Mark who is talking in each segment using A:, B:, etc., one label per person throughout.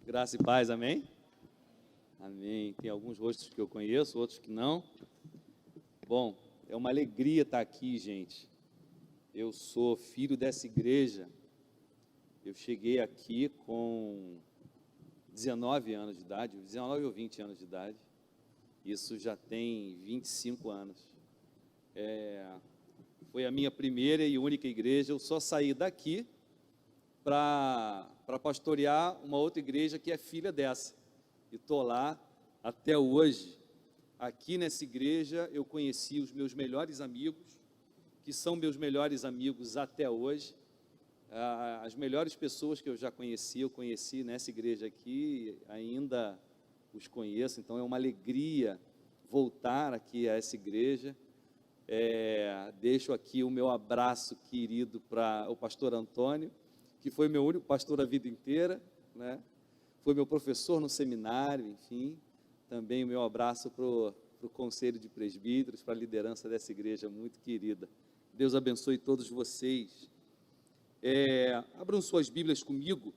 A: Graça e paz, amém? Amém. Tem alguns rostos que eu conheço, outros que não. Bom, é uma alegria estar aqui, gente. Eu sou filho dessa igreja. Eu cheguei aqui com 19 anos de idade, 19 ou 20 anos de idade. Isso já tem 25 anos. Foi a minha primeira e única igreja. Eu só saí daqui para pastorear uma outra igreja que é filha dessa. E estou lá até hoje. Aqui nessa igreja eu conheci os meus melhores amigos, que são meus melhores amigos até hoje. As melhores pessoas que eu já conheci, eu conheci nessa igreja aqui, ainda os conheço. Então é uma alegria voltar aqui a essa igreja. Deixo aqui o meu abraço querido para o pastor Antônio, que foi meu único pastor a vida inteira, né? Foi meu professor no seminário, enfim. Também o meu abraço para o conselho de presbíteros, para a liderança dessa igreja muito querida. Deus abençoe todos vocês. Abram suas Bíblias comigo,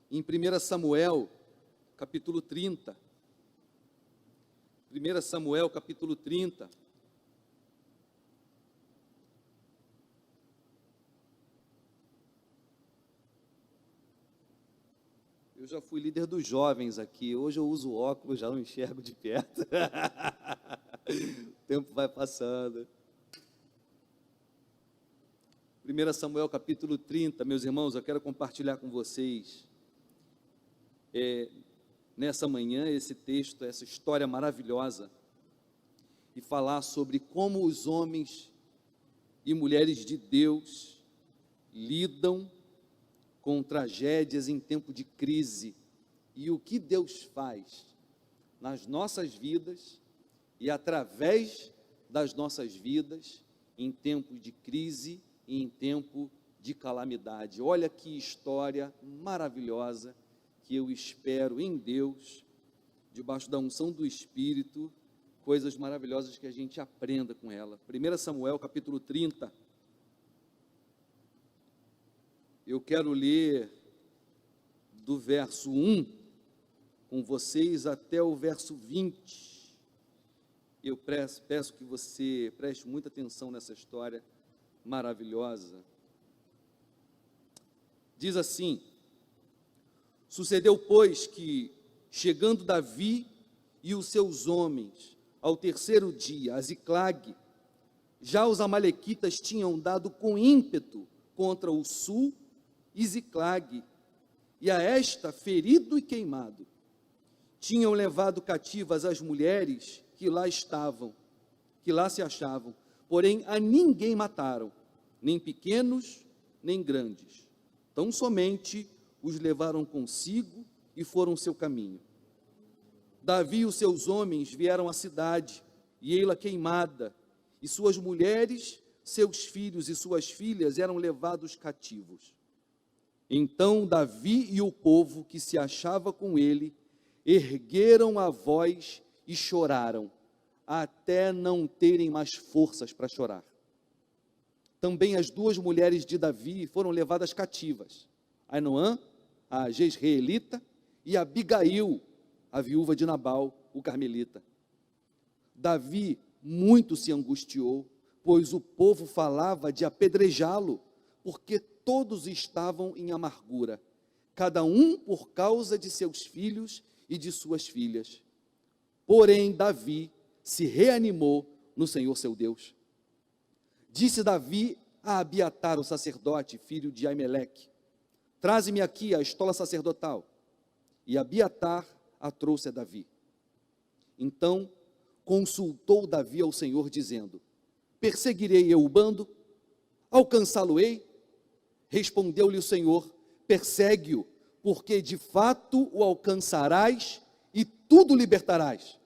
A: em 1 Samuel, capítulo 30. 1 Samuel, capítulo 30. Eu já fui líder dos jovens aqui, hoje eu uso óculos, já não enxergo de perto. O tempo vai passando. 1 Samuel capítulo 30, meus irmãos, eu quero compartilhar com vocês, nessa manhã, esse texto, essa história maravilhosa, e falar sobre como os homens e mulheres de Deus lidam com tragédias em tempo de crise, e o que Deus faz nas nossas vidas e através das nossas vidas em tempo de crise e em tempo de calamidade. Olha que história maravilhosa que eu espero em Deus, debaixo da unção do Espírito, coisas maravilhosas que a gente aprenda com ela. 1 Samuel capítulo 30. Eu quero ler do verso 1 com vocês até o verso 20. Eu peço que você preste muita atenção nessa história maravilhosa. Diz assim: sucedeu, pois, que, chegando Davi e os seus homens ao terceiro dia a Ziclague, já os amalequitas tinham dado com ímpeto contra o sul e Ziclague, e a esta ferido e queimado. Tinham levado cativas as mulheres que lá se achavam, porém a ninguém mataram, nem pequenos, nem grandes. Tão somente os levaram consigo e foram seu caminho. Davi e os seus homens vieram à cidade, e ei-la queimada, e suas mulheres, seus filhos e suas filhas eram levados cativos. Então Davi e o povo que se achava com ele ergueram a voz e choraram, até não terem mais forças para chorar. Também as duas mulheres de Davi foram levadas cativas, Ainoã, a jezreelita, e Abigail, a viúva de Nabal, o carmelita. Davi muito se angustiou, pois o povo falava de apedrejá-lo, porque todos estavam em amargura, cada um por causa de seus filhos e de suas filhas. Porém, Davi se reanimou no Senhor seu Deus. Disse Davi a Abiatar, o sacerdote, filho de Aimeleque: traze-me aqui a estola sacerdotal. E Abiatar a trouxe a Davi. Então consultou Davi ao Senhor, dizendo: perseguirei eu o bando? Alcançá-lo-ei? Respondeu-lhe o Senhor: persegue-o, porque de fato o alcançarás e tudo libertarás.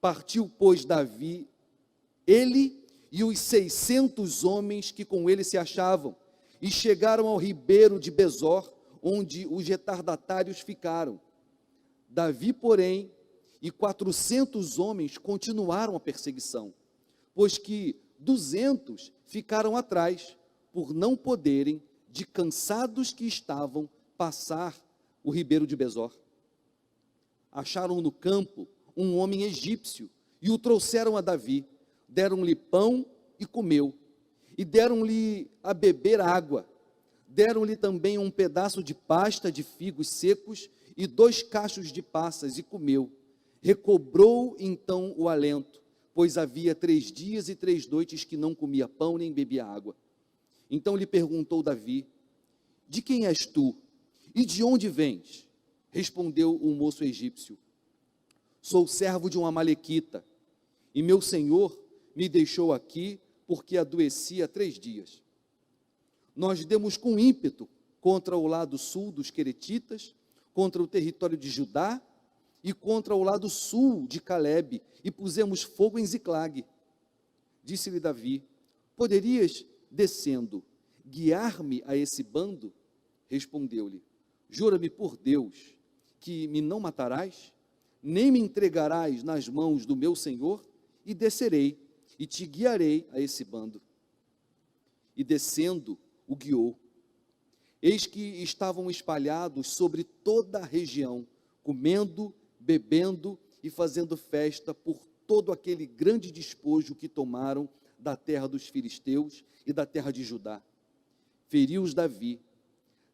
A: Partiu, pois, Davi, ele e os 600 homens que com ele se achavam, e chegaram ao ribeiro de Besor, onde os retardatários ficaram. Davi, porém, e 400 homens continuaram a perseguição, pois que 200 ficaram atrás, por não poderem, de cansados que estavam, passar o ribeiro de Besor. Acharam no campo um homem egípcio e o trouxeram a Davi. Deram-lhe pão e comeu, e deram-lhe a beber água. Deram-lhe também um pedaço de pasta de figos secos e 2 cachos de passas, e comeu. Recobrou então o alento, pois havia 3 dias e 3 noites que não comia pão nem bebia água. Então lhe perguntou Davi: de quem és tu? E de onde vens? Respondeu o moço egípcio: sou servo de um amalequita, e meu senhor me deixou aqui porque adoeci há 3 dias. Nós demos com ímpeto contra o lado sul dos queretitas, contra o território de Judá e contra o lado sul de Calebe, e pusemos fogo em Ziclag. Disse-lhe Davi: poderias, descendo, guiar-me a esse bando? Respondeu-lhe: jura-me por Deus que me não matarás, nem me entregarás nas mãos do meu senhor, e descerei, e te guiarei a esse bando. E descendo, o guiou. Eis que estavam espalhados sobre toda a região, comendo, bebendo e fazendo festa por todo aquele grande despojo que tomaram da terra dos filisteus e da terra de Judá. Feriu-os Davi,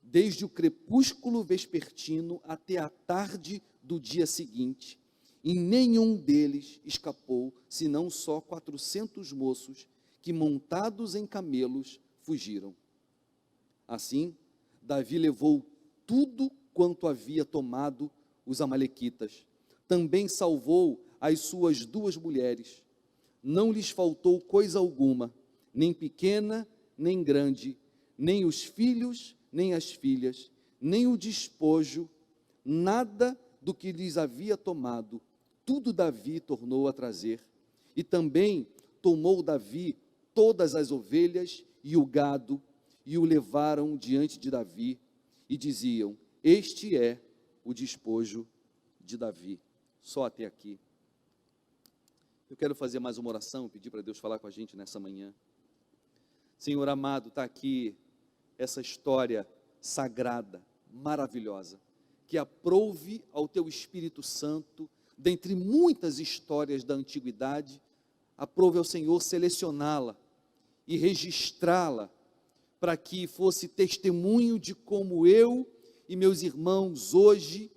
A: desde o crepúsculo vespertino até a tarde do dia seguinte, e nenhum deles escapou, senão só 400 moços, que montados em camelos fugiram. Assim, Davi levou tudo quanto havia tomado os amalequitas. Também salvou as suas 2 mulheres. Não lhes faltou coisa alguma, nem pequena, nem grande, nem os filhos, nem as filhas, nem o despojo, nada do que lhes havia tomado. Tudo Davi tornou a trazer. E também tomou Davi todas as ovelhas e o gado, e o levaram diante de Davi, e diziam: este é o despojo de Davi. Só até aqui. Eu quero fazer mais uma oração, pedir para Deus falar com a gente nessa manhã. Senhor amado, está aqui essa história sagrada, maravilhosa, que aprouve ao Teu Espírito Santo, dentre muitas histórias da antiguidade, aprouve ao Senhor selecioná-la e registrá-la, para que fosse testemunho de como eu e meus irmãos hoje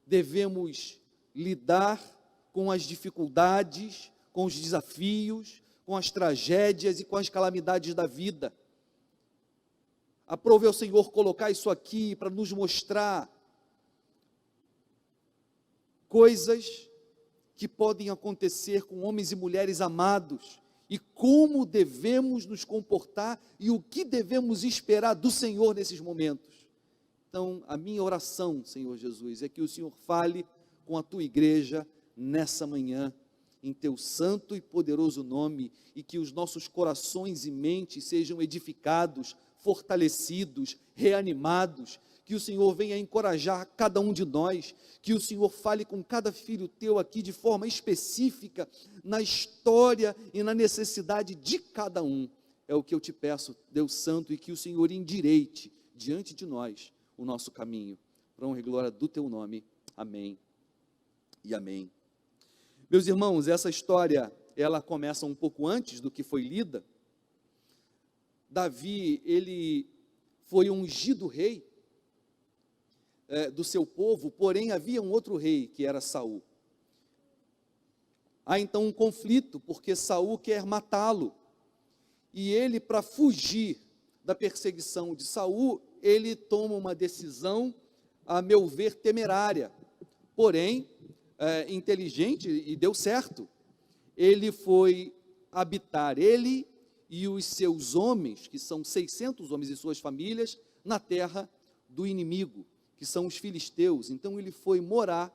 A: devemos lidar com as dificuldades, com os desafios, com as tragédias e com as calamidades da vida. Aprove ao Senhor colocar isso aqui para nos mostrar coisas que podem acontecer com homens e mulheres amados, e como devemos nos comportar e o que devemos esperar do Senhor nesses momentos. Então, a minha oração, Senhor Jesus, é que o Senhor fale com a Tua igreja nessa manhã, em Teu santo e poderoso nome, e que os nossos corações e mentes sejam edificados, fortalecidos, reanimados, que o Senhor venha encorajar cada um de nós, que o Senhor fale com cada filho Teu aqui de forma específica, na história e na necessidade de cada um. É o que eu te peço, Deus Santo, e que o Senhor endireite diante de nós o nosso caminho, para honra e glória do Teu nome. Amém e amém. Meus irmãos, essa história, ela começa um pouco antes do que foi lida. Davi, ele foi ungido rei do seu povo, porém havia um outro rei, que era Saul. Há então um conflito, porque Saul quer matá-lo, e ele, para fugir da perseguição de Saul, ele toma uma decisão, a meu ver, temerária, porém, inteligente, e deu certo. Ele foi habitar, ele e os seus homens, que são 600 homens e suas famílias, na terra do inimigo, que são os filisteus. Então ele foi morar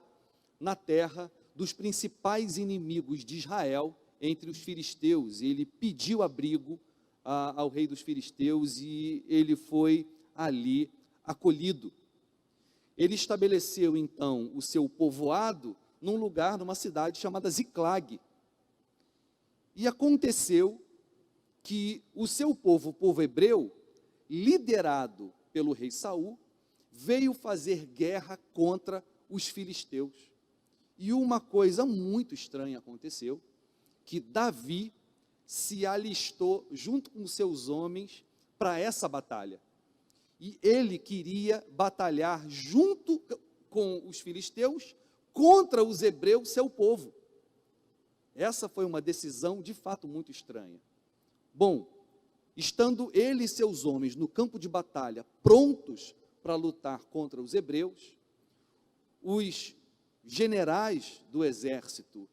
A: na terra dos principais inimigos de Israel, entre os filisteus. Ele pediu abrigo ao rei dos filisteus e ele foi ali acolhido. Ele estabeleceu então o seu povoado num lugar, numa cidade chamada Ziclag. E aconteceu que o seu povo, o povo hebreu, liderado pelo rei Saul, veio fazer guerra contra os filisteus. E uma coisa muito estranha aconteceu, que Davi se alistou junto com seus homens para essa batalha. E ele queria batalhar junto com os filisteus contra os hebreus, seu povo. Essa foi uma decisão de fato muito estranha. Bom, estando ele e seus homens no campo de batalha, prontos para lutar contra os hebreus, os generais do exército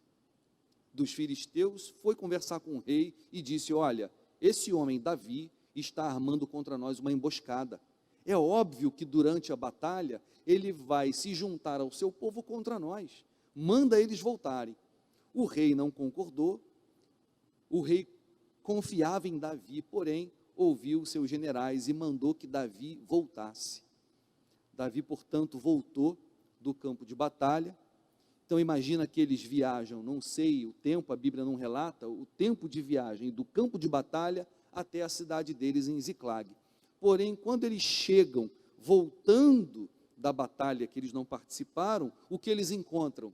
A: dos filisteus foi conversar com o rei e disse: olha, esse homem Davi está armando contra nós uma emboscada. É óbvio que durante a batalha ele vai se juntar ao seu povo contra nós. Manda eles voltarem. O rei não concordou. O rei confiava em Davi, porém ouviu seus generais e mandou que Davi voltasse. Davi, portanto, voltou do campo de batalha. Então imagina que eles viajam, não sei o tempo, a Bíblia não relata o tempo de viagem do campo de batalha até a cidade deles em Ziclag. Porém, quando eles chegam, voltando da batalha que eles não participaram, o que eles encontram?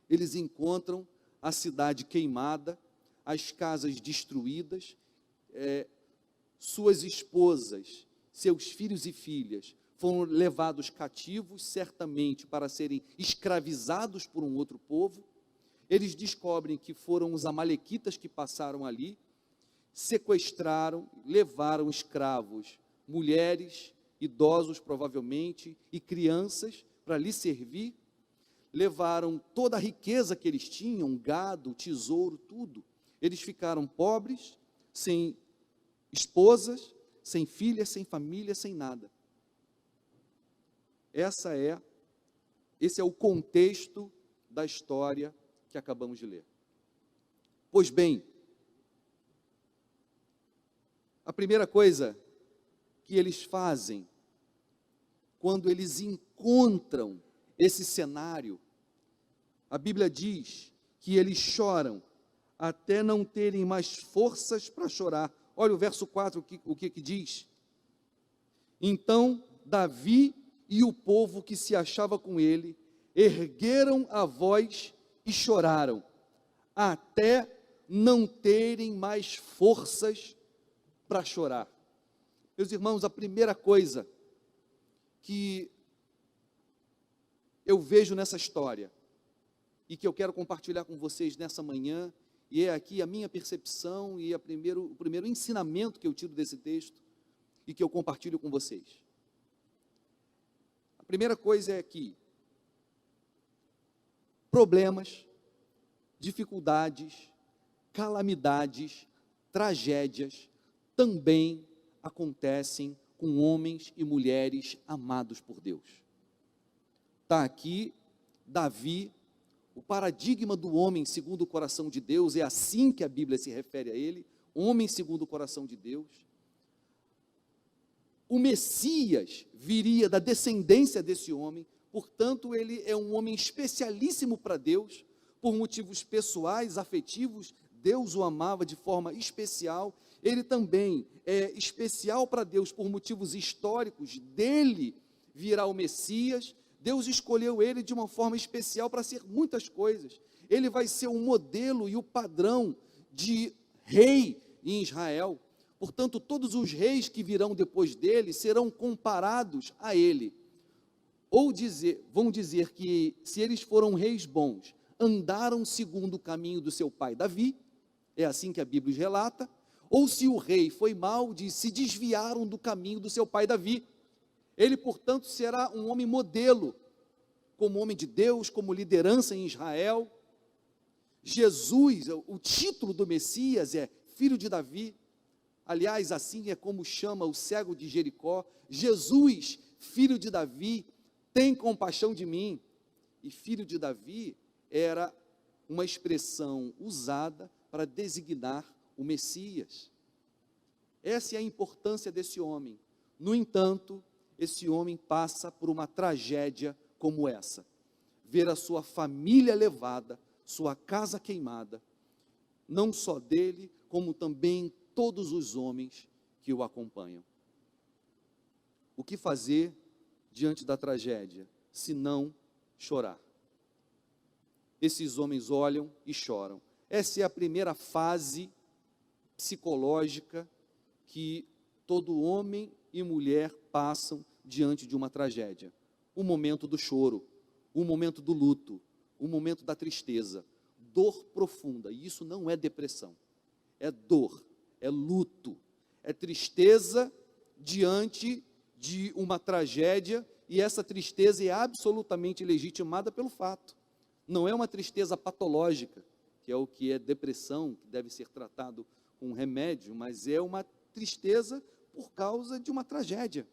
A: Eles encontram a cidade queimada, as casas destruídas, suas esposas, seus filhos e filhas foram levados cativos, certamente para serem escravizados por um outro povo. Eles descobrem que foram os amalequitas que passaram ali, sequestraram, levaram escravos, mulheres, idosos provavelmente, e crianças para lhe servir, levaram toda a riqueza que eles tinham, gado, tesouro, tudo. Eles ficaram pobres, sem esposas, sem filhas, sem família, sem nada. Esse é o contexto da história que acabamos de ler. Pois bem, a primeira coisa que eles fazem, quando eles encontram esse cenário, a Bíblia diz que eles choram até não terem mais forças para chorar. Olha o verso 4, o que diz? Então Davi e o povo que se achava com ele ergueram a voz e choraram, até não terem mais forças para chorar. Meus irmãos, a primeira coisa que eu vejo nessa história, e que eu quero compartilhar com vocês nessa manhã, e é aqui a minha percepção e o primeiro ensinamento que eu tiro desse texto, e que eu compartilho com vocês. A primeira coisa é que problemas, dificuldades, calamidades, tragédias também acontecem com homens e mulheres amados por Deus. Está aqui Davi, o paradigma do homem segundo o coração de Deus, é assim que a Bíblia se refere a ele, homem segundo o coração de Deus. O Messias viria da descendência desse homem, portanto ele é um homem especialíssimo para Deus, por motivos pessoais, afetivos, Deus o amava de forma especial. Ele também é especial para Deus por motivos históricos, dele virá o Messias. Deus escolheu ele de uma forma especial para ser muitas coisas. Ele vai ser o modelo e o padrão de rei em Israel. Portanto, todos os reis que virão depois dele serão comparados a ele. Ou vão dizer que se eles foram reis bons, andaram segundo o caminho do seu pai Davi, é assim que a Bíblia relata, ou se o rei foi mau, se desviaram do caminho do seu pai Davi. Ele, portanto, será um homem modelo, como homem de Deus, como liderança em Israel. Jesus, o título do Messias é filho de Davi. Aliás, assim é como chama o cego de Jericó. Jesus, filho de Davi, tem compaixão de mim. E filho de Davi era uma expressão usada para designar o Messias. Essa é a importância desse homem. No entanto, esse homem passa por uma tragédia como essa. Ver a sua família levada, sua casa queimada, não só dele, como também todos os homens que o acompanham. O que fazer diante da tragédia, senão chorar? Esses homens olham e choram. Essa é a primeira fase psicológica que todo homem e mulher passam diante de uma tragédia. O momento do choro, o momento do luto, o momento da tristeza, dor profunda. E isso não é depressão, é dor, é luto, é tristeza diante de uma tragédia, e essa tristeza é absolutamente legitimada pelo fato. Não é uma tristeza patológica, que é o que é depressão, que deve ser tratado com remédio, mas é uma tristeza por causa de uma tragédia.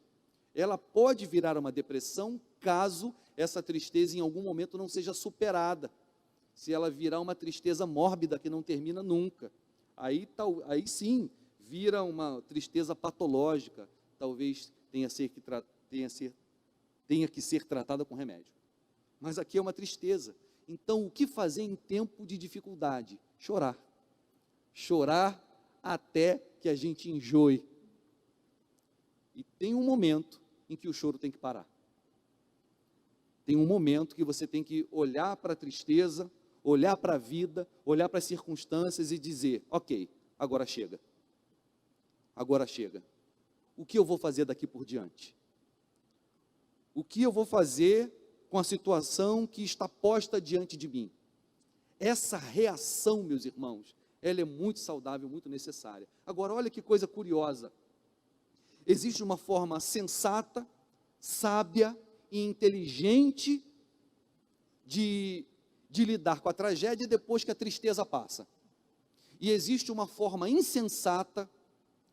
A: Ela pode virar uma depressão caso essa tristeza em algum momento não seja superada. Se ela virar uma tristeza mórbida que não termina nunca, aí sim vira uma tristeza patológica, talvez tenha que ser tratada com remédio. Mas aqui é uma tristeza. Então, o que fazer em tempo de dificuldade? Chorar. Chorar até que a gente enjoe. E tem um momento em que o choro tem que parar. Tem um momento que você tem que olhar para a tristeza, olhar para a vida, olhar para as circunstâncias e dizer: ok, agora chega. Agora chega. O que eu vou fazer daqui por diante? O que eu vou fazer com a situação que está posta diante de mim? Essa reação, meus irmãos, ela é muito saudável, muito necessária. Agora, olha que coisa curiosa. Existe uma forma sensata, sábia e inteligente de lidar com a tragédia depois que a tristeza passa. E existe uma forma insensata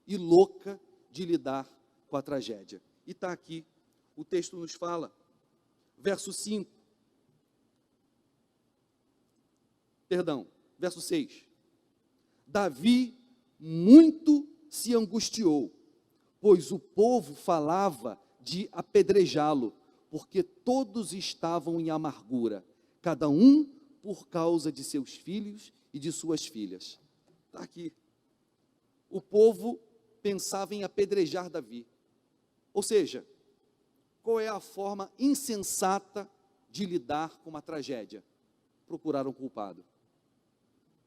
A: e louca de lidar com a tragédia. E está aqui, o texto nos fala, verso 6. Davi muito se angustiou, pois o povo falava de apedrejá-lo, porque todos estavam em amargura, cada um por causa de seus filhos e de suas filhas. Está aqui. O povo pensava em apedrejar Davi. Ou seja, qual é a forma insensata de lidar com uma tragédia? Procurar um culpado.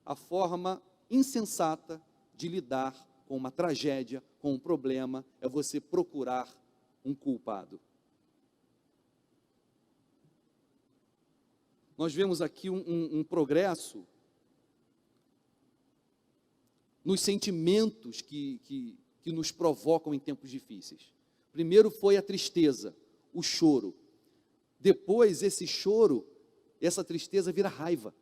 A: A forma insensata de lidar com uma tragédia, com um problema, é você procurar um culpado. Nós vemos aqui um progresso nos sentimentos que nos provocam em tempos difíceis. Primeiro foi a tristeza, o choro. Depois, esse choro, essa tristeza vira raiva.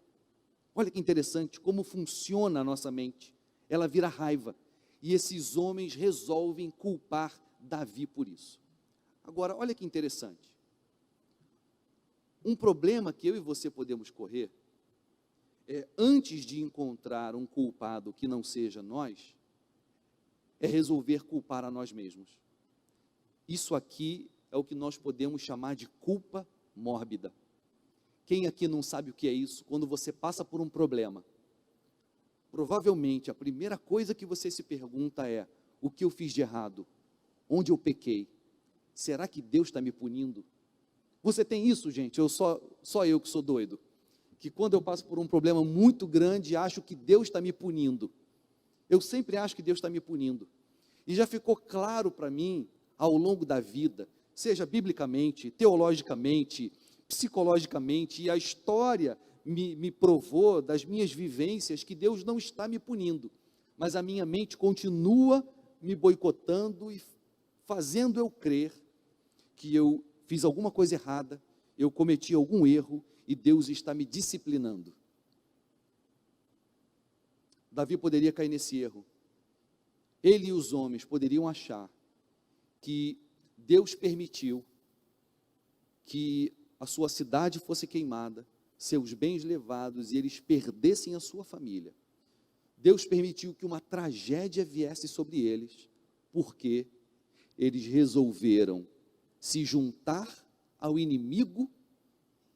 A: Olha que interessante como funciona a nossa mente. Ela vira raiva. E esses homens resolvem culpar Davi por isso. Agora, olha que interessante. Um problema que eu e você podemos correr é, antes de encontrar um culpado que não seja nós, é resolver culpar a nós mesmos. Isso aqui é o que nós podemos chamar de culpa mórbida. Quem aqui não sabe o que é isso? Quando você passa por um problema, provavelmente a primeira coisa que você se pergunta é: o que eu fiz de errado? Onde eu pequei? Será que Deus está me punindo? Você tem isso, gente? Só eu que sou doido, que quando eu passo por um problema muito grande, acho que Deus está me punindo. Eu sempre acho que Deus está me punindo. E já ficou claro para mim, ao longo da vida, seja biblicamente, teologicamente, psicologicamente, e a história me provou das minhas vivências, que Deus não está me punindo, mas a minha mente continua me boicotando e fazendo eu crer que eu fiz alguma coisa errada, eu cometi algum erro, e Deus está me disciplinando. Davi poderia cair nesse erro. Ele e os homens poderiam achar que Deus permitiu que a sua cidade fosse queimada, seus bens levados, e eles perdessem a sua família. Deus permitiu que uma tragédia viesse sobre eles, porque eles resolveram se juntar ao inimigo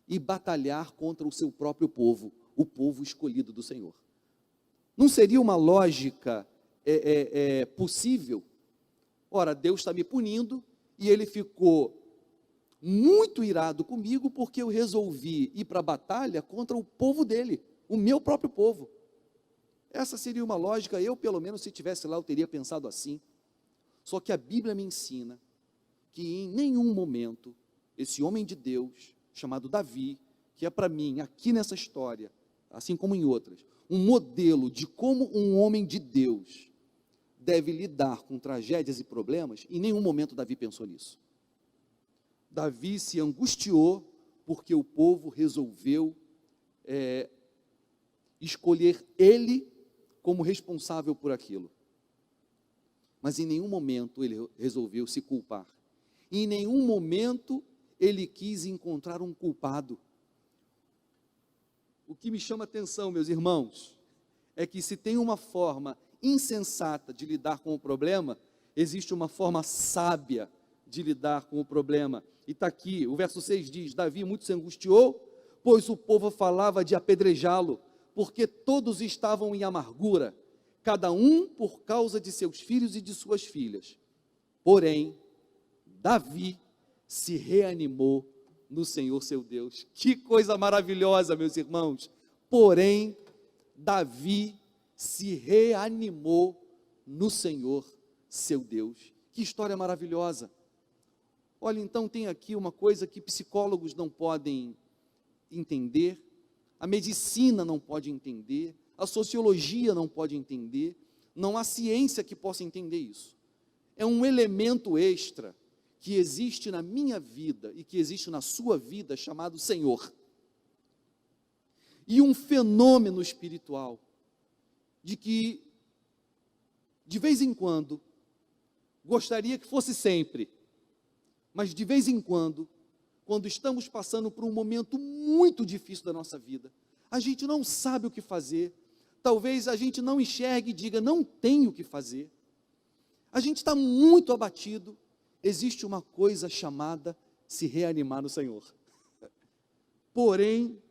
A: e batalhar contra o seu próprio povo, o povo escolhido do Senhor. Não seria uma lógica possível? Ora, Deus está me punindo, e Ele ficou muito irado comigo porque eu resolvi ir para a batalha contra o povo dele, o meu próprio povo. Essa seria uma lógica, eu pelo menos se estivesse lá eu teria pensado assim. Só que a Bíblia me ensina que em nenhum momento esse homem de Deus, chamado Davi, que é para mim, aqui nessa história, assim como em outras, um modelo de como um homem de Deus deve lidar com tragédias e problemas, em nenhum momento Davi pensou nisso. Davi se angustiou porque o povo resolveu escolher ele como responsável por aquilo. Mas em nenhum momento ele resolveu se culpar. Em nenhum momento ele quis encontrar um culpado. O que me chama a atenção, meus irmãos, é que se tem uma forma insensata de lidar com o problema, existe uma forma sábia de lidar com o problema. E está aqui, o verso 6 diz, Davi muito se angustiou, pois o povo falava de apedrejá-lo, porque todos estavam em amargura, cada um por causa de seus filhos e de suas filhas. Porém, Davi se reanimou no Senhor seu Deus. Que coisa maravilhosa, meus irmãos. Porém, Davi se reanimou no Senhor seu Deus. Que história maravilhosa. Olha, então tem aqui uma coisa que psicólogos não podem entender, a medicina não pode entender, a sociologia não pode entender, não há ciência que possa entender isso. É um elemento extra que existe na minha vida e que existe na sua vida, chamado Senhor. E um fenômeno espiritual, de que, de vez em quando, gostaria que fosse sempre, mas de vez em quando estamos passando por um momento muito difícil da nossa vida, a gente não sabe o que fazer, talvez a gente não enxergue e diga, não tenho o que fazer, a gente está muito abatido, existe uma coisa chamada se reanimar no Senhor. Porém,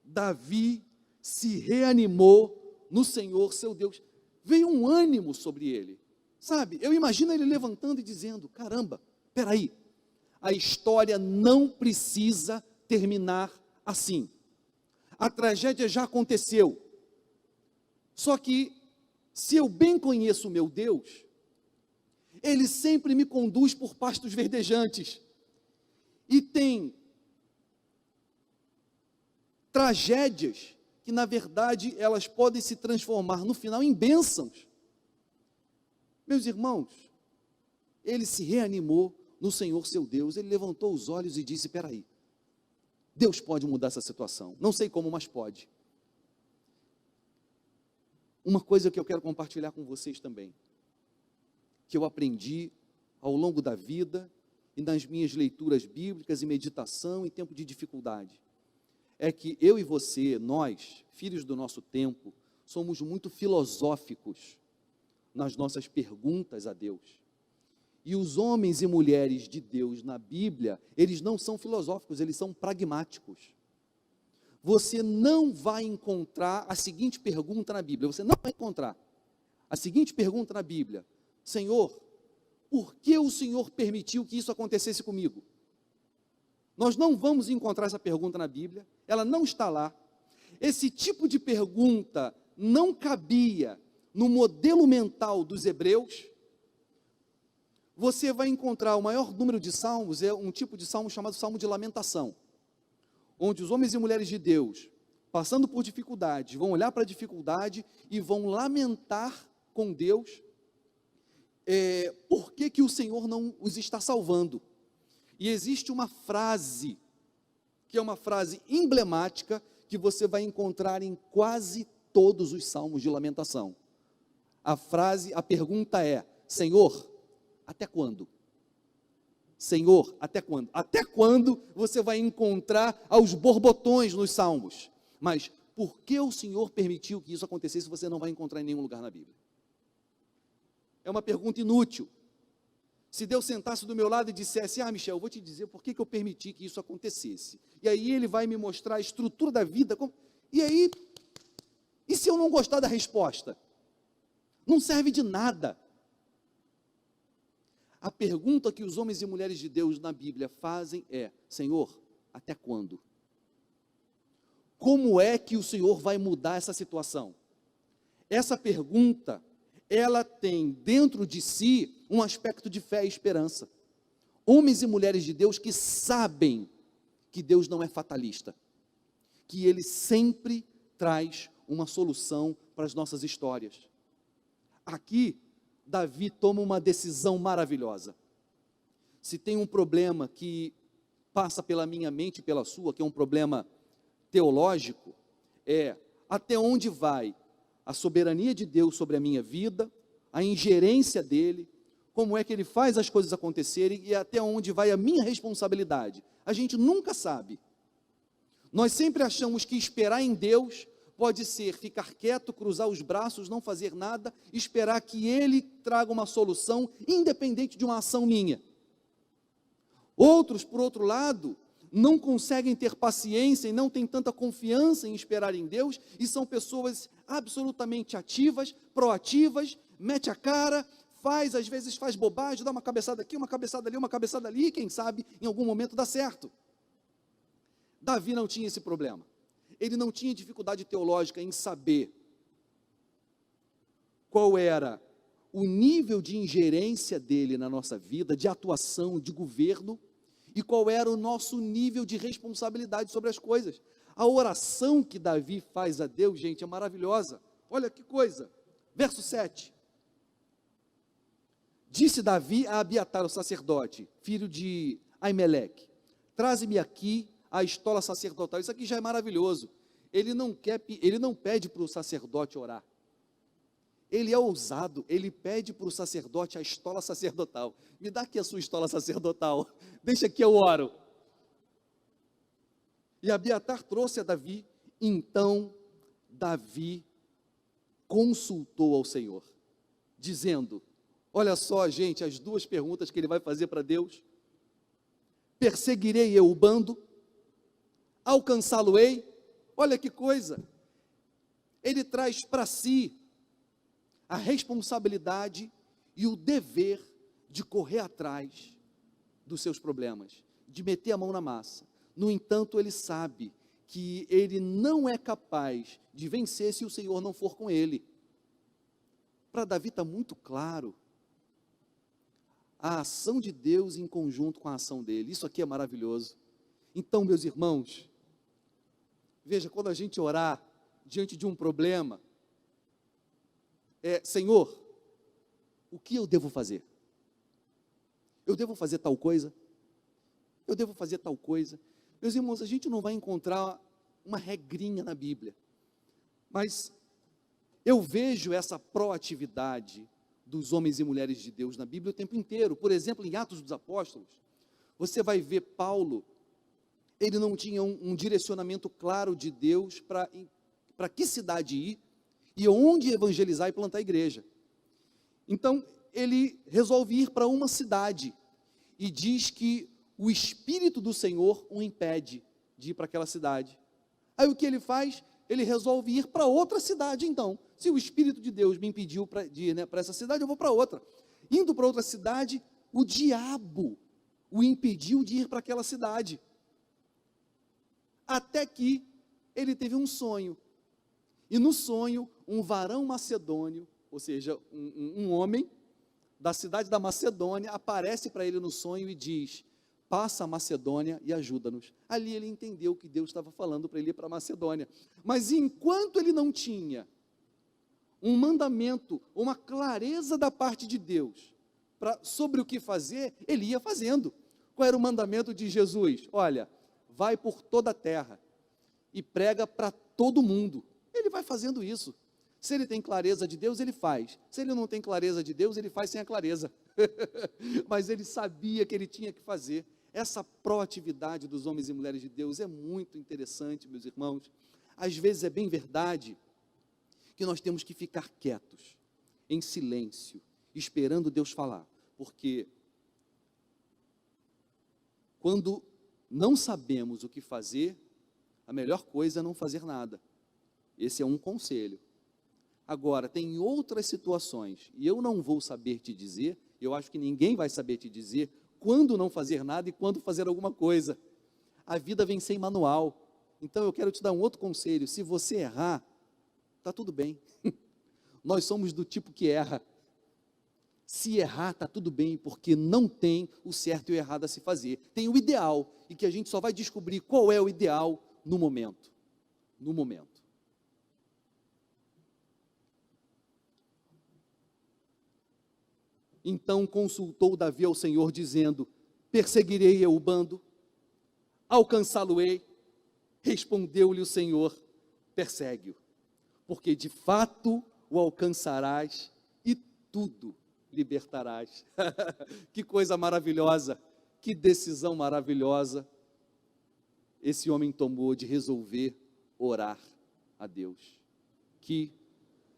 A: Davi se reanimou no Senhor, seu Deus. Veio um ânimo sobre ele, sabe? Eu imagino ele levantando e dizendo, caramba, peraí, a história não precisa terminar assim. A tragédia já aconteceu. Só que, se eu bem conheço o meu Deus, Ele sempre me conduz por pastos verdejantes. E tem tragédias que, na verdade, elas podem se transformar no final em bênçãos. Meus irmãos, ele se reanimou no Senhor seu Deus, ele levantou os olhos e disse, espera aí, Deus pode mudar essa situação, não sei como, mas pode. Uma coisa que eu quero compartilhar com vocês também, que eu aprendi ao longo da vida e nas minhas leituras bíblicas e meditação em tempo de dificuldade, é que eu e você, nós, filhos do nosso tempo, somos muito filosóficos nas nossas perguntas a Deus. E os homens e mulheres de Deus na Bíblia, eles não são filosóficos, eles são pragmáticos. Você não vai encontrar a seguinte pergunta na Bíblia, você não vai encontrar a seguinte pergunta na Bíblia, Senhor, por que o Senhor permitiu que isso acontecesse comigo? Nós não vamos encontrar essa pergunta na Bíblia, ela não está lá. Esse tipo de pergunta não cabia no modelo mental dos hebreus. Você vai encontrar o maior número de salmos, é um tipo de salmo chamado salmo de lamentação, onde os homens e mulheres de Deus, passando por dificuldades, vão olhar para a dificuldade e vão lamentar com Deus, por que o Senhor não os está salvando. E existe uma frase, que é uma frase emblemática, que você vai encontrar em quase todos os salmos de lamentação. A pergunta é, Senhor, até quando? Senhor, até quando? Até quando você vai encontrar aos borbotões nos salmos? Mas por que o Senhor permitiu que isso acontecesse, você não vai encontrar em nenhum lugar na Bíblia? É uma pergunta inútil. Se Deus sentasse do meu lado e dissesse, Michel, eu vou te dizer por que eu permiti que isso acontecesse. E aí ele vai me mostrar a estrutura da vida. E aí, e se eu não gostar da resposta? Não serve de nada. A pergunta que os homens e mulheres de Deus na Bíblia fazem é: Senhor, até quando? Como é que o Senhor vai mudar essa situação? Essa pergunta, ela tem dentro de si um aspecto de fé e esperança. Homens e mulheres de Deus que sabem que Deus não é fatalista, que Ele sempre traz uma solução para as nossas histórias. Aqui, Davi toma uma decisão maravilhosa. Se tem um problema que passa pela minha mente e pela sua, que é um problema teológico, é até onde vai a soberania de Deus sobre a minha vida, a ingerência dele, como é que ele faz as coisas acontecerem e até onde vai a minha responsabilidade. A gente nunca sabe. Nós sempre achamos que esperar em Deus pode ser ficar quieto, cruzar os braços, não fazer nada, esperar que Ele traga uma solução, independente de uma ação minha. Outros, por outro lado, não conseguem ter paciência e não têm tanta confiança em esperar em Deus, e são pessoas absolutamente ativas, proativas, mete a cara, às vezes faz bobagem, dá uma cabeçada aqui, uma cabeçada ali, uma cabeçada ali, e quem sabe em algum momento dá certo. Davi não tinha esse problema. Ele não tinha dificuldade teológica em saber qual era o nível de ingerência dele na nossa vida, de atuação, de governo, e qual era o nosso nível de responsabilidade sobre as coisas. A oração que Davi faz a Deus, gente, é maravilhosa. Olha que coisa. Verso 7. Disse Davi a Abiatar, o sacerdote, filho de Aimeleque: traze-me aqui a estola sacerdotal. Isso aqui já é maravilhoso. Ele não pede para o sacerdote orar. Ele é ousado, ele pede para o sacerdote a estola sacerdotal. Me dá aqui a sua estola sacerdotal, deixa que eu oro. E Abiatar trouxe a Davi. Então Davi consultou ao Senhor, dizendo: olha só, gente, as duas perguntas que ele vai fazer para Deus: perseguirei eu o bando? Alcançá-lo-ei? Olha que coisa, ele traz para si a responsabilidade e o dever de correr atrás dos seus problemas, de meter a mão na massa. No entanto, ele sabe que ele não é capaz de vencer se o Senhor não for com ele. Para Davi está muito claro a ação de Deus em conjunto com a ação dele. Isso aqui é maravilhoso. Então, meus irmãos, veja, quando a gente orar diante de um problema, Senhor, o que eu devo fazer? Eu devo fazer tal coisa? Eu devo fazer tal coisa? Meus irmãos, a gente não vai encontrar uma regrinha na Bíblia, mas eu vejo essa proatividade dos homens e mulheres de Deus na Bíblia o tempo inteiro. Por exemplo, em Atos dos Apóstolos, você vai ver Paulo, ele não tinha um direcionamento claro de Deus para que cidade ir, e onde evangelizar e plantar a igreja. Então, ele resolve ir para uma cidade, e diz que o Espírito do Senhor o impede de ir para aquela cidade. Aí o que ele faz? Ele resolve ir para outra cidade. Então, se o Espírito de Deus me impediu de ir para essa cidade, eu vou para outra. Indo para outra cidade, o diabo o impediu de ir para aquela cidade. Até que ele teve um sonho. E no sonho, um varão macedônio, ou seja, um homem da cidade da Macedônia, aparece para ele no sonho e diz: passa a Macedônia e ajuda-nos. Ali ele entendeu que Deus estava falando para ele ir para a Macedônia. Mas enquanto ele não tinha um mandamento, uma clareza da parte de Deus sobre o que fazer, ele ia fazendo. Qual era o mandamento de Jesus? Olha, vai por toda a terra e prega para todo mundo. Ele vai fazendo isso. Se ele tem clareza de Deus, ele faz. Se ele não tem clareza de Deus, ele faz sem a clareza. Mas ele sabia que ele tinha que fazer. Essa proatividade dos homens e mulheres de Deus é muito interessante, meus irmãos. Às vezes é bem verdade que nós temos que ficar quietos, em silêncio, esperando Deus falar. Porque quando não sabemos o que fazer, a melhor coisa é não fazer nada. Esse é um conselho. Agora, tem outras situações, e eu não vou saber te dizer, Eu acho que ninguém vai saber te dizer quando não fazer nada e quando fazer alguma coisa. A vida vem sem manual. Então eu quero te dar um outro conselho: se você errar, está tudo bem. Nós somos do tipo que erra. Se errar, está tudo bem, porque não tem o certo e o errado a se fazer. Tem o ideal, e que a gente só vai descobrir qual é o ideal no momento. No momento. Então consultou Davi ao Senhor, dizendo: perseguirei eu o bando, alcançá-lo-ei. Respondeu-lhe o Senhor: persegue-o, porque de fato o alcançarás e tudo libertarás. Que coisa maravilhosa, que decisão maravilhosa esse homem tomou de resolver orar a Deus. Que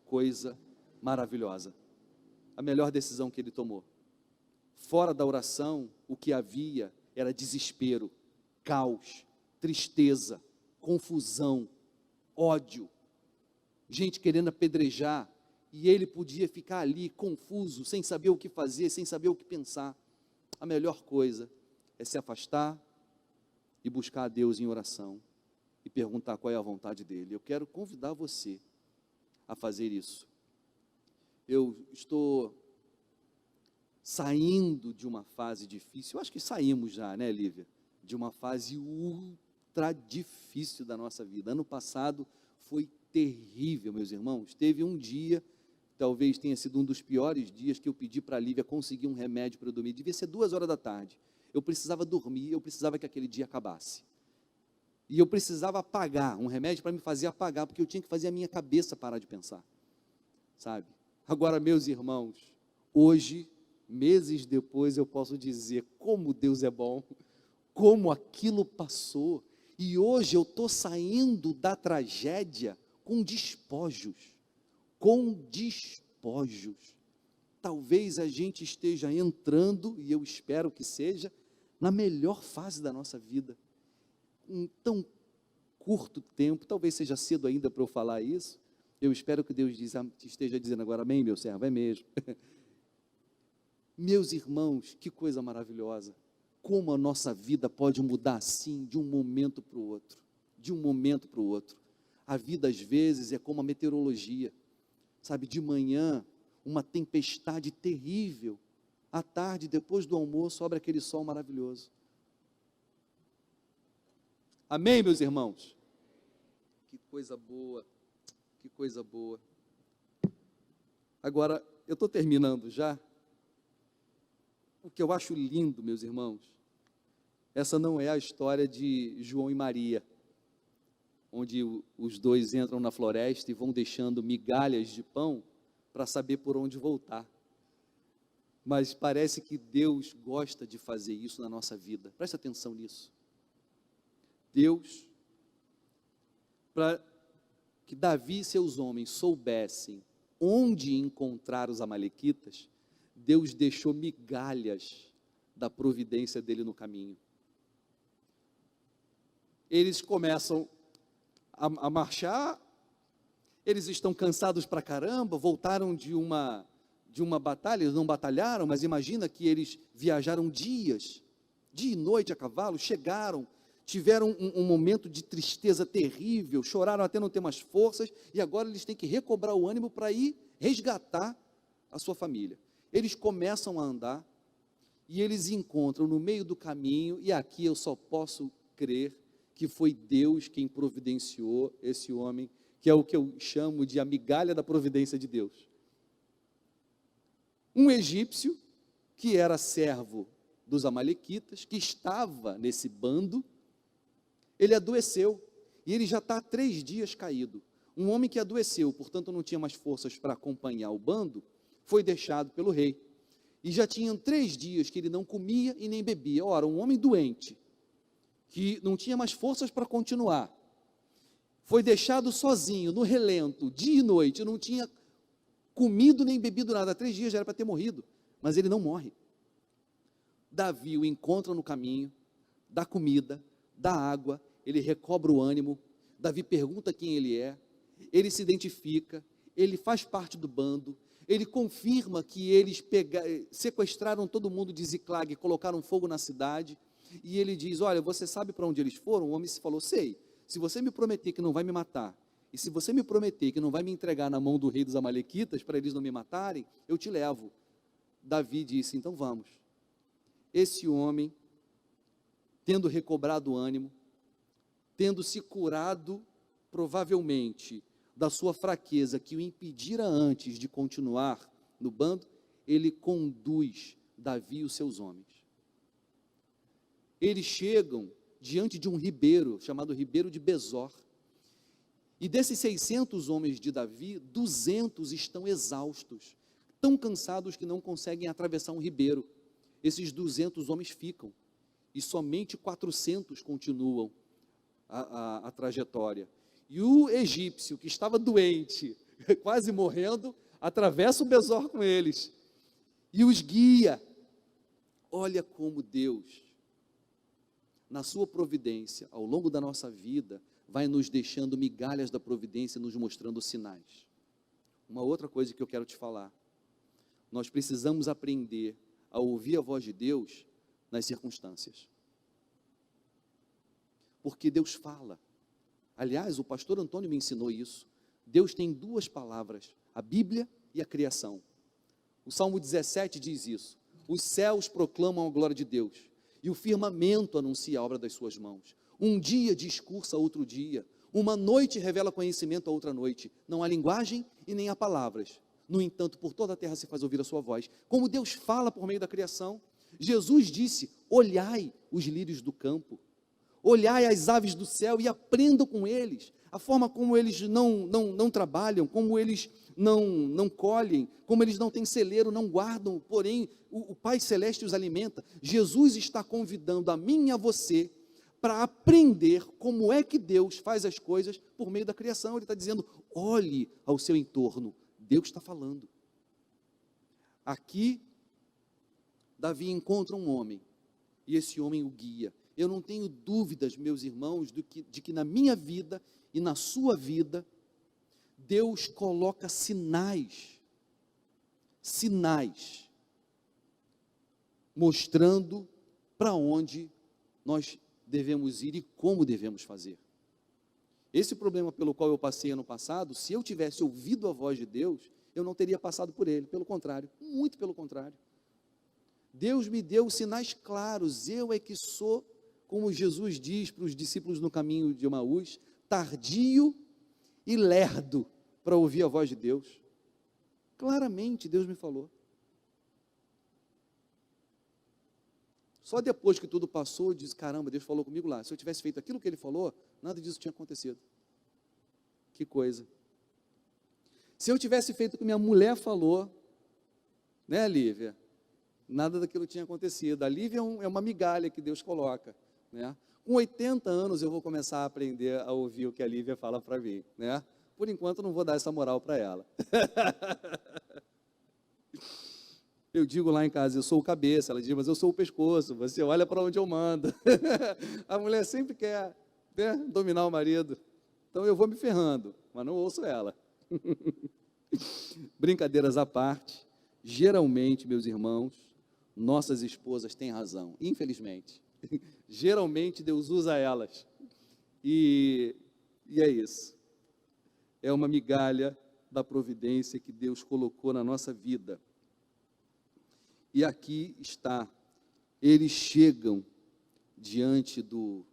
A: coisa maravilhosa, a melhor decisão que ele tomou. Fora da oração, o que havia era desespero, caos, tristeza, confusão, ódio, gente querendo apedrejar, e ele podia ficar ali confuso, sem saber o que fazer, sem saber o que pensar. A melhor coisa é se afastar e buscar a Deus em oração e perguntar qual é a vontade dele. Eu quero convidar você a fazer isso. Eu estou saindo de uma fase difícil, eu acho que saímos já, né, Lívia? De uma fase ultra difícil da nossa vida. Ano passado foi terrível, meus irmãos. Teve um dia, talvez tenha sido um dos piores dias, que eu pedi para a Lívia conseguir um remédio para eu dormir. Devia ser 2 horas da tarde. Eu precisava dormir, eu precisava que aquele dia acabasse. E eu precisava apagar, um remédio para me fazer apagar, porque eu tinha que fazer a minha cabeça parar de pensar, sabe? Agora, meus irmãos, hoje, meses depois, eu posso dizer como Deus é bom, como aquilo passou, e hoje eu estou saindo da tragédia com despojos, talvez a gente esteja entrando, e eu espero que seja, na melhor fase da nossa vida, em tão curto tempo, talvez seja cedo ainda para eu falar isso, eu espero que Deus esteja dizendo agora: amém, meu servo, é mesmo. Meus irmãos, que coisa maravilhosa, como a nossa vida pode mudar assim, de um momento para o outro, de um momento para o outro. A vida às vezes é como a meteorologia, sabe, de manhã, uma tempestade terrível, à tarde, depois do almoço, abre aquele sol maravilhoso. Amém, meus irmãos? Que coisa boa, que coisa boa. Agora, eu estou terminando já. O que eu acho lindo, meus irmãos, essa não é a história de João e Maria, onde os dois entram na floresta e vão deixando migalhas de pão para saber por onde voltar. Mas parece que Deus gosta de fazer isso na nossa vida. Presta atenção nisso. Deus, para que Davi e seus homens soubessem onde encontrar os amalequitas, Deus deixou migalhas da providência dele no caminho. Eles começam a marchar, eles estão cansados pra caramba, voltaram de uma batalha, eles não batalharam, mas imagina que eles viajaram dias, dia e noite a cavalo, chegaram, tiveram um momento de tristeza terrível, choraram até não ter mais forças, e agora eles têm que recobrar o ânimo para ir resgatar a sua família. Eles começam a andar, e eles encontram no meio do caminho, e aqui eu só posso crer que foi Deus quem providenciou esse homem, que é o que eu chamo de a migalha da providência de Deus. Um egípcio, que era servo dos amalequitas, que estava nesse bando, ele adoeceu, e ele já está há 3 dias caído. Um homem que adoeceu, portanto não tinha mais forças para acompanhar o bando, foi deixado pelo rei. E já tinham 3 dias que ele não comia e nem bebia. Ora, um homem doente, que não tinha mais forças para continuar, foi deixado sozinho, no relento, dia e noite, não tinha comido nem bebido nada. Há 3 dias já era para ter morrido, mas ele não morre. Davi o encontra no caminho, dá comida, dá água, ele recobra o ânimo. Davi pergunta quem ele é, ele se identifica, ele faz parte do bando, Ele confirma que eles sequestraram todo mundo de Ziclag, colocaram fogo na cidade, e ele diz, olha, você sabe para onde eles foram? O homem se falou, sei, se você me prometer que não vai me matar, e se você me prometer que não vai me entregar na mão do rei dos amalequitas, para eles não me matarem, eu te levo. Davi disse, então vamos. Esse homem, tendo recobrado o ânimo, tendo se curado, provavelmente, da sua fraqueza que o impedira antes de continuar no bando, ele conduz Davi e os seus homens. Eles chegam diante de um ribeiro, chamado ribeiro de Besor, e desses 600 homens de Davi, 200 estão exaustos, tão cansados que não conseguem atravessar um ribeiro. Esses 200 homens ficam, e somente 400 continuam a trajetória. E o egípcio, que estava doente, quase morrendo, atravessa o Besor com eles, e os guia. Olha como Deus, na sua providência, ao longo da nossa vida, vai nos deixando migalhas da providência, nos mostrando sinais. Uma outra coisa que eu quero te falar, nós precisamos aprender a ouvir a voz de Deus nas circunstâncias, porque Deus fala. Aliás, o pastor Antônio me ensinou isso. Deus tem duas palavras, a Bíblia e a criação. O Salmo 17 diz isso, os céus proclamam a glória de Deus, e o firmamento anuncia a obra das suas mãos. Um dia discursa outro dia, uma noite revela conhecimento a outra noite. Não há linguagem e nem há palavras. No entanto, por toda a terra se faz ouvir a sua voz. Como Deus fala por meio da criação. Jesus disse, olhai os lírios do campo, olhai as aves do céu e aprendam com eles, a forma como eles não trabalham, como eles não colhem, como eles não têm celeiro, não guardam, porém o Pai Celeste os alimenta. Jesus está convidando a mim e a você para aprender como é que Deus faz as coisas por meio da criação. Ele está dizendo, olhe ao seu entorno, Deus está falando. Aqui, Davi encontra um homem, e esse homem o guia. Eu não tenho dúvidas, meus irmãos, de que na minha vida e na sua vida, Deus coloca sinais, mostrando para onde nós devemos ir e como devemos fazer. Esse problema pelo qual eu passei ano passado, se eu tivesse ouvido a voz de Deus, eu não teria passado por ele, pelo contrário, muito pelo contrário. Deus me deu sinais claros, eu é que sou, como Jesus diz para os discípulos no caminho de Emaús, tardio e lerdo para ouvir a voz de Deus. Claramente Deus me falou. Só depois que tudo passou, eu disse, caramba, Deus falou comigo lá. Se eu tivesse feito aquilo que Ele falou, nada disso tinha acontecido. Que coisa. Se eu tivesse feito o que minha mulher falou, né, Lívia? Nada daquilo tinha acontecido. A Lívia é uma migalha que Deus coloca, né? Com 80 anos eu vou começar a aprender a ouvir o que a Lívia fala para mim, né? Por enquanto não vou dar essa moral para ela. Eu digo lá em casa, eu sou o cabeça, ela diz, mas eu sou o pescoço, você olha para onde eu mando. A mulher sempre quer, né, dominar o marido, então eu vou me ferrando, mas não ouço ela. Brincadeiras à parte, geralmente, meus irmãos, nossas esposas têm razão, infelizmente. Geralmente Deus usa elas, e é isso, é uma migalha da providência que Deus colocou na nossa vida. E aqui está, eles chegam diante do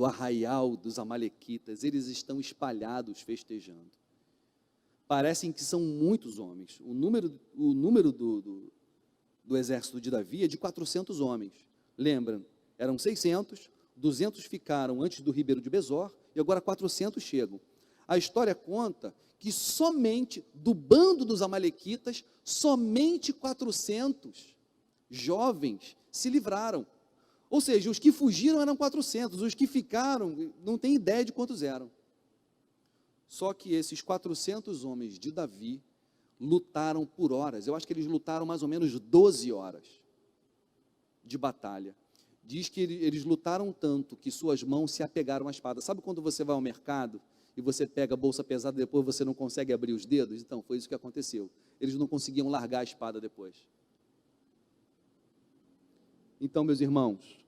A: arraial dos amalequitas, eles estão espalhados festejando. Parecem que são muitos homens, o número do exército de Davi é de 400 homens, lembram? Eram 600, 200 ficaram antes do ribeiro de Besor, e agora 400 chegam. A história conta que somente do bando dos amalequitas, somente 400 jovens se livraram. Ou seja, os que fugiram eram 400, os que ficaram, não tem ideia de quantos eram. Só que esses 400 homens de Davi lutaram por horas, eu acho que eles lutaram mais ou menos 12 horas de batalha. Diz que eles lutaram tanto que suas mãos se apegaram à espada. Sabe quando você vai ao mercado e você pega a bolsa pesada e depois você não consegue abrir os dedos? Então, foi isso que aconteceu. Eles não conseguiam largar a espada depois. Então, meus irmãos,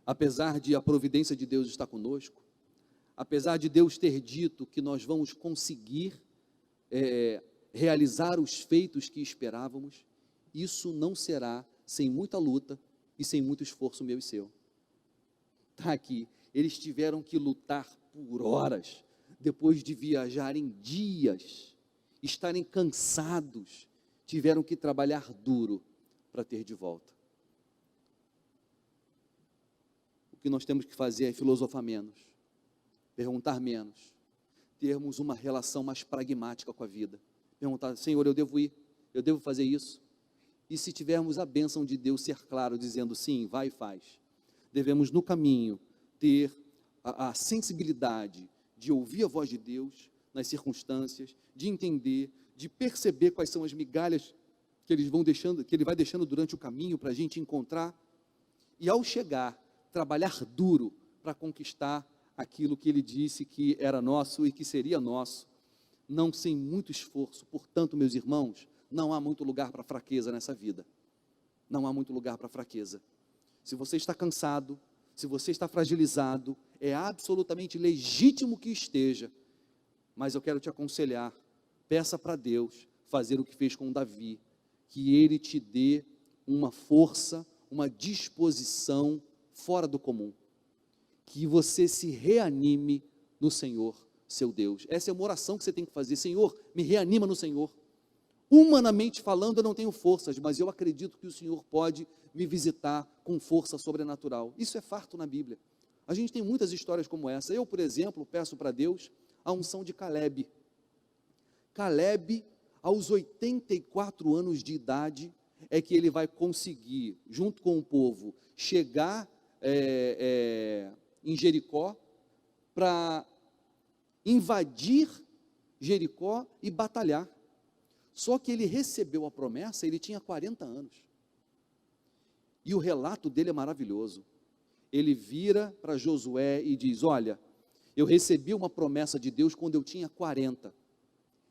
A: apesar de a providência de Deus estar conosco, apesar de Deus ter dito que nós vamos conseguir realizar os feitos que esperávamos, isso não será sem muita luta e sem muito esforço meu e seu. Está aqui, eles tiveram que lutar por horas, depois de viajarem dias, estarem cansados, tiveram que trabalhar duro para ter de volta. O que nós temos que fazer é filosofar menos, perguntar menos, termos uma relação mais pragmática com a vida. Perguntar, Senhor, eu devo ir, eu devo fazer isso. E se tivermos a bênção de Deus ser claro, dizendo sim, vai e faz, devemos no caminho ter a sensibilidade de ouvir a voz de Deus nas circunstâncias, de entender, de perceber quais são as migalhas que Ele vai deixando durante o caminho para a gente encontrar, e ao chegar, trabalhar duro para conquistar aquilo que Ele disse que era nosso e que seria nosso, não sem muito esforço. Portanto, meus irmãos, não há muito lugar para fraqueza nessa vida. Não há muito lugar para fraqueza. Se você está cansado, se você está fragilizado, é absolutamente legítimo que esteja, mas eu quero te aconselhar, peça para Deus fazer o que fez com Davi, que Ele te dê uma força, uma disposição fora do comum, que você se reanime no Senhor, seu Deus. Essa é uma oração que você tem que fazer. Senhor, me reanima no Senhor. Humanamente falando, eu não tenho forças, mas eu acredito que o Senhor pode me visitar com força sobrenatural. Isso é farto na Bíblia. A gente tem muitas histórias como essa. Eu, por exemplo, peço para Deus a unção de Caleb. Caleb, aos 84 anos de idade, é que ele vai conseguir, junto com o povo, chegar em Jericó, para invadir Jericó e batalhar. Só que ele recebeu a promessa, ele tinha 40 anos. E o relato dele é maravilhoso. Ele vira para Josué e diz, olha, eu recebi uma promessa de Deus quando eu tinha 40.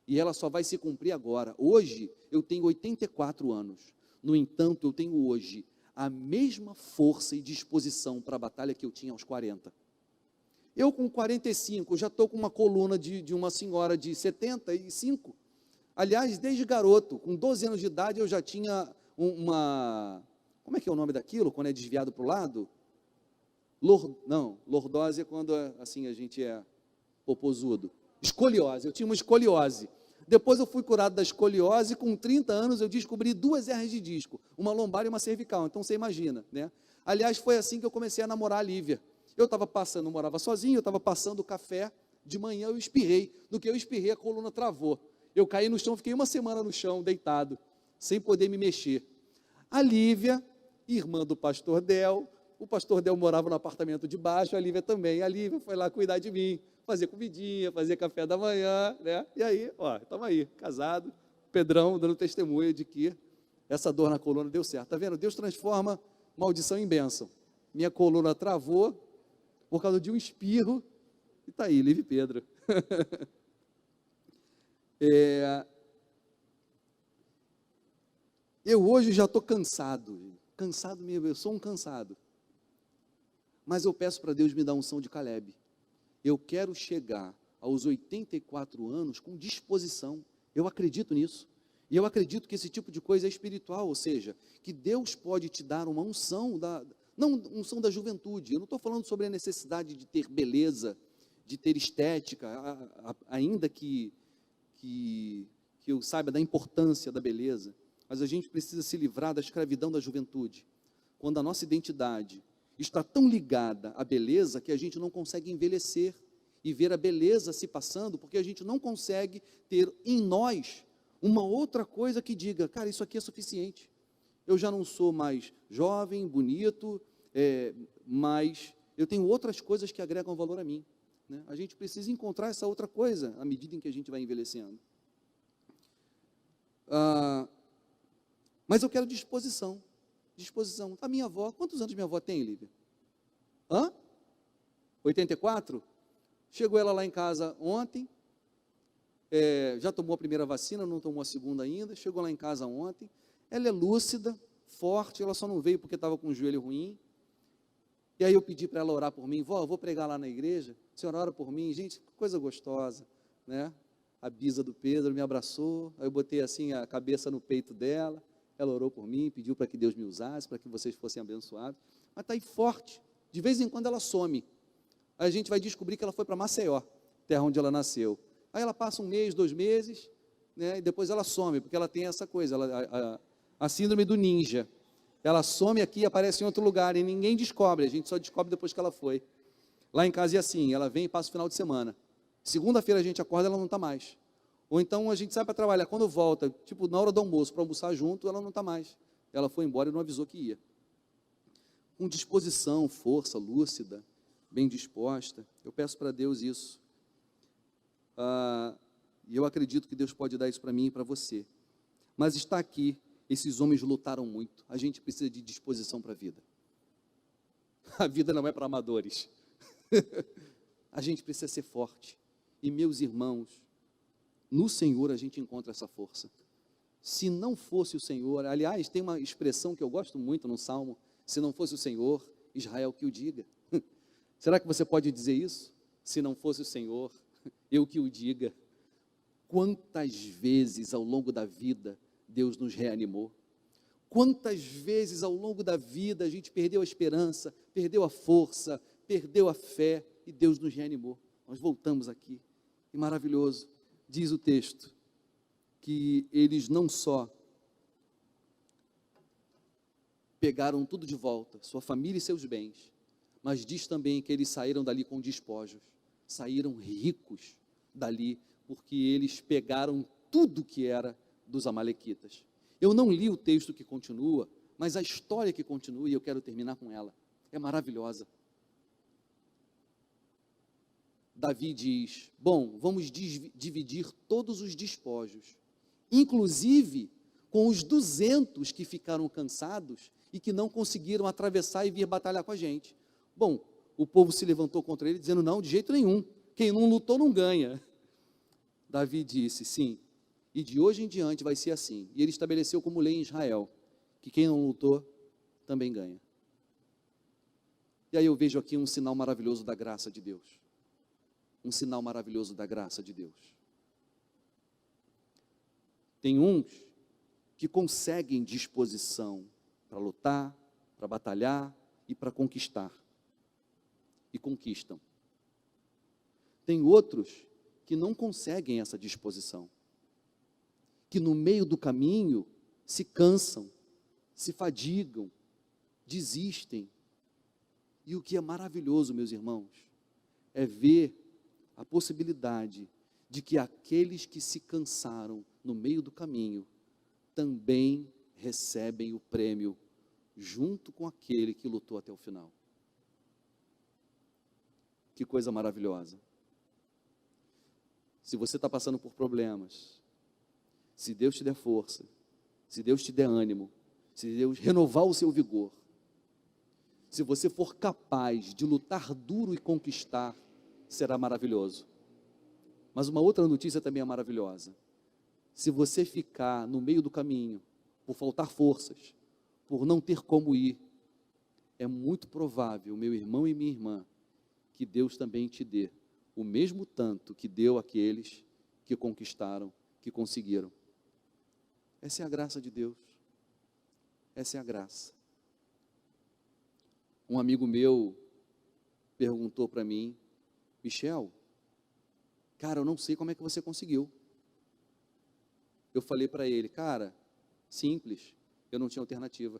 A: E ela só vai se cumprir agora. Hoje eu tenho 84 anos. No entanto, eu tenho hoje a mesma força e disposição para a batalha que eu tinha aos 40. Eu com 45, já estou com uma coluna de uma senhora de 75. Aliás, desde garoto, com 12 anos de idade, eu já tinha uma... Como é que é o nome daquilo, quando é desviado para o lado? Lordose é quando assim a gente é popozudo. Escoliose, eu tinha uma escoliose. Depois eu fui curado da escoliose, com 30 anos eu descobri 2 hernias de disco, uma lombar e uma cervical, então você imagina, né? Aliás, foi assim que eu comecei a namorar a Lívia. Eu estava passando, eu morava sozinho, eu estava passando café, de manhã eu espirrei, no que eu espirrei a coluna travou. Eu caí no chão, fiquei uma semana no chão, deitado, sem poder me mexer. A Lívia, irmã do pastor Del, o pastor Del morava no apartamento de baixo, a Lívia também. A Lívia foi lá cuidar de mim, fazer comidinha, fazer café da manhã, né? E aí, ó, estamos aí, casado, Pedrão dando testemunha de que essa dor na coluna deu certo. Está vendo? Deus transforma maldição em bênção. Minha coluna travou por causa de um espirro, e está aí, Lívia e Pedro. Eu hoje já estou cansado mesmo, eu sou um cansado. Mas eu peço para Deus me dar unção de Caleb. Eu quero chegar aos 84 anos com disposição. Eu acredito nisso. E eu acredito que esse tipo de coisa é espiritual, ou seja, que Deus pode te dar uma unção, não unção da juventude. Eu não estou falando sobre a necessidade de ter beleza, de ter estética, ainda que eu saiba da importância da beleza. Mas a gente precisa se livrar da escravidão da juventude. Quando a nossa identidade está tão ligada à beleza que a gente não consegue envelhecer e ver a beleza se passando, porque a gente não consegue ter em nós uma outra coisa que diga, cara, isso aqui é suficiente. Eu já não sou mais jovem, bonito, mas eu tenho outras coisas que agregam valor a mim, né? A gente precisa encontrar essa outra coisa à medida em que a gente vai envelhecendo. Mas eu quero disposição. A minha avó, quantos anos minha avó tem, Lívia? 84? Chegou ela lá em casa ontem, já tomou a primeira vacina, não tomou a segunda ainda, chegou lá em casa ontem, ela é lúcida, forte, ela só não veio porque estava com o joelho ruim. E aí eu pedi para ela orar por mim, vó, eu vou pregar lá na igreja, a senhora ora por mim, gente, que coisa gostosa, né? A bisa do Pedro me abraçou, aí eu botei assim a cabeça no peito dela, ela orou por mim, pediu para que Deus me usasse, para que vocês fossem abençoados, mas está aí forte, de vez em quando ela some, aí a gente vai descobrir que ela foi para Maceió, terra onde ela nasceu, aí ela passa um mês, 2 meses, né, e depois ela some, porque ela tem essa coisa, a síndrome do ninja, ela some aqui e aparece em outro lugar, e ninguém descobre, a gente só descobre depois que ela foi. Lá em casa é assim, ela vem e passa o final de semana. Segunda-feira a gente acorda, ela não está mais. Ou então a gente sai para trabalhar, quando volta, tipo na hora do almoço, para almoçar junto, ela não está mais. Ela foi embora e não avisou que ia. Com disposição, força, lúcida, bem disposta. Eu peço para Deus isso. E eu acredito que Deus pode dar isso para mim e para você. Mas está aqui, esses homens lutaram muito. A gente precisa de disposição para a vida. A vida não é para amadores. A gente precisa ser forte. E meus irmãos, no Senhor a gente encontra essa força. Se não fosse o Senhor, aliás, tem uma expressão que eu gosto muito no Salmo, se não fosse o Senhor, Israel que o diga. Será que você pode dizer isso? Se não fosse o Senhor, eu que o diga. Quantas vezes ao longo da vida Deus nos reanimou? Quantas vezes ao longo da vida a gente perdeu a esperança, perdeu a força, perdeu a fé e Deus nos reanimou. Nós voltamos aqui. E maravilhoso, diz o texto, que eles não só pegaram tudo de volta, sua família e seus bens, mas diz também que eles saíram dali com despojos, saíram ricos dali, porque eles pegaram tudo que era dos amalequitas. Eu não li o texto que continua, mas a história que continua, e eu quero terminar com ela, é maravilhosa. Davi diz, bom, vamos dividir todos os despojos, inclusive com os 200 que ficaram cansados e que não conseguiram atravessar e vir batalhar com a gente. Bom, o povo se levantou contra ele, dizendo, não, de jeito nenhum, quem não lutou não ganha. Davi disse, sim, e de hoje em diante vai ser assim. E ele estabeleceu como lei em Israel, que quem não lutou também ganha. E aí eu vejo aqui um sinal maravilhoso da graça de Deus. Um sinal maravilhoso da graça de Deus. Tem uns que conseguem disposição para lutar, para batalhar e para conquistar. E conquistam. Tem outros que não conseguem essa disposição. Que no meio do caminho se cansam, se fadigam, desistem. E o que é maravilhoso, meus irmãos, é ver a possibilidade de que aqueles que se cansaram no meio do caminho também recebem o prêmio junto com aquele que lutou até o final. Que coisa maravilhosa. Se você está passando por problemas, se Deus te der força, se Deus te der ânimo, se Deus renovar o seu vigor, se você for capaz de lutar duro e conquistar, será maravilhoso. Mas uma outra notícia também é maravilhosa. Se você ficar no meio do caminho, por faltar forças, por não ter como ir, é muito provável, meu irmão e minha irmã, que Deus também te dê o mesmo tanto que deu àqueles que conquistaram, que conseguiram. Essa é a graça de Deus. Essa é a graça. Um amigo meu perguntou para mim, Michel, cara, eu não sei como é que você conseguiu. Eu falei para ele, cara, simples, eu não tinha alternativa.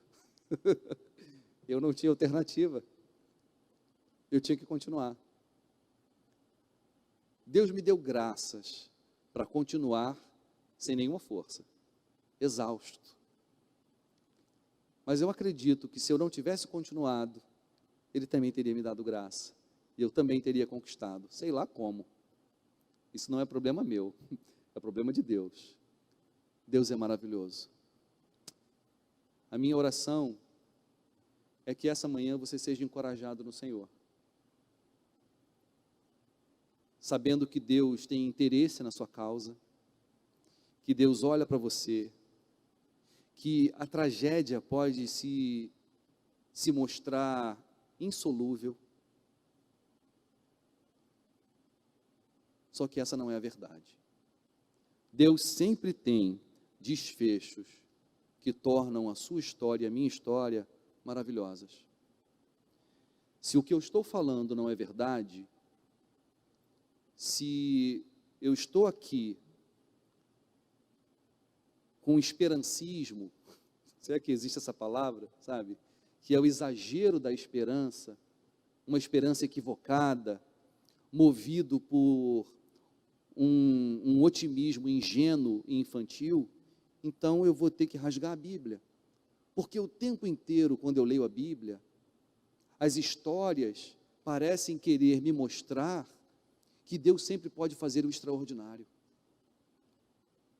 A: Eu não tinha alternativa. Eu tinha que continuar. Deus me deu graças para continuar sem nenhuma força, exausto. Mas eu acredito que se eu não tivesse continuado, Ele também teria me dado graça. E eu também teria conquistado, sei lá como. Isso não é problema meu, é problema de Deus. Deus é maravilhoso. A minha oração é que essa manhã você seja encorajado no Senhor. sabendo que Deus tem interesse na sua causa, que Deus olha para você, que a tragédia pode se mostrar insolúvel, só que essa não é a verdade. Deus sempre tem desfechos que tornam a sua história e a minha história maravilhosas. Se o que eu estou falando não é verdade, se eu estou aqui com esperancismo, será que existe essa palavra, sabe? Que é o exagero da esperança, uma esperança equivocada, movido por um otimismo ingênuo e infantil, então eu vou ter que rasgar a Bíblia. Porque o tempo inteiro, quando eu leio a Bíblia, as histórias parecem querer me mostrar que Deus sempre pode fazer o extraordinário.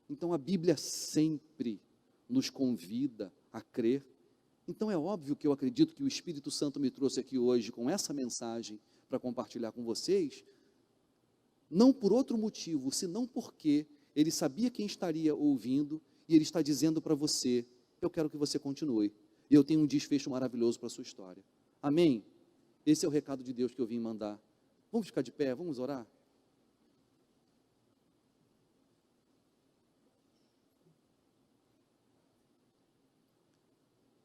A: Então a Bíblia sempre nos convida a crer. Então é óbvio que eu acredito que o Espírito Santo me trouxe aqui hoje com essa mensagem para compartilhar com vocês, não por outro motivo, senão porque ele sabia quem estaria ouvindo e ele está dizendo para você, eu quero que você continue, e eu tenho um desfecho maravilhoso para a sua história. Amém? Esse é o recado de Deus que eu vim mandar. Vamos ficar de pé, vamos orar?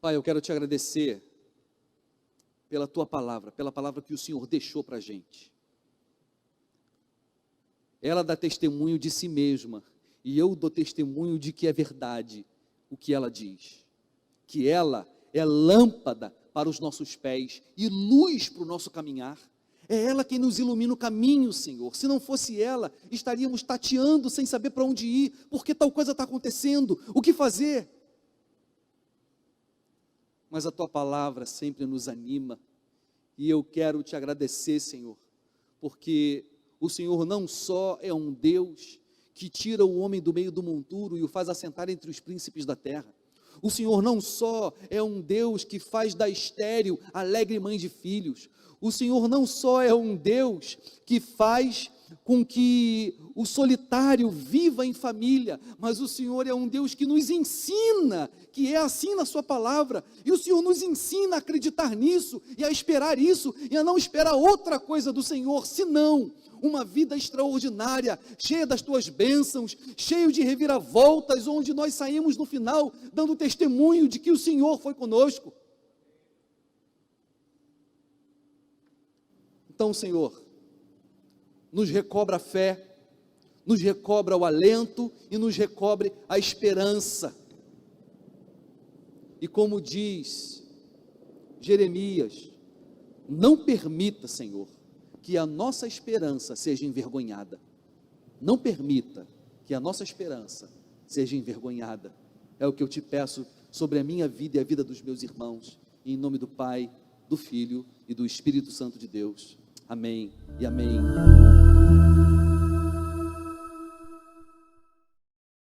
A: Pai, eu quero te agradecer pela tua palavra, pela palavra que o Senhor deixou para a gente. Ela dá testemunho de si mesma, e eu dou testemunho de que é verdade o que ela diz. Que ela é lâmpada para os nossos pés e luz para o nosso caminhar. É ela quem nos ilumina o caminho, Senhor. Se não fosse ela, estaríamos tateando sem saber para onde ir, porque tal coisa está acontecendo, o que fazer? Mas a tua palavra sempre nos anima, e eu quero te agradecer, Senhor, porque o Senhor não só é um Deus que tira o homem do meio do monturo e o faz assentar entre os príncipes da terra. O Senhor não só é um Deus que faz da estéril alegre mãe de filhos. O Senhor não só é um Deus que faz com que o solitário viva em família, mas o Senhor é um Deus que nos ensina, que é assim na sua palavra, e o Senhor nos ensina a acreditar nisso, e a esperar isso, e a não esperar outra coisa do Senhor, senão uma vida extraordinária, cheia das tuas bênçãos, cheio de reviravoltas, onde nós saímos no final, dando testemunho de que o Senhor foi conosco. Então, Senhor, nos recobra a fé, nos recobra o alento e nos recobre a esperança. E como diz Jeremias, não permita, Senhor, que a nossa esperança seja envergonhada. Não permita que a nossa esperança seja envergonhada. É o que eu te peço sobre a minha vida e a vida dos meus irmãos, em nome do Pai, do Filho e do Espírito Santo de Deus. Amém e amém.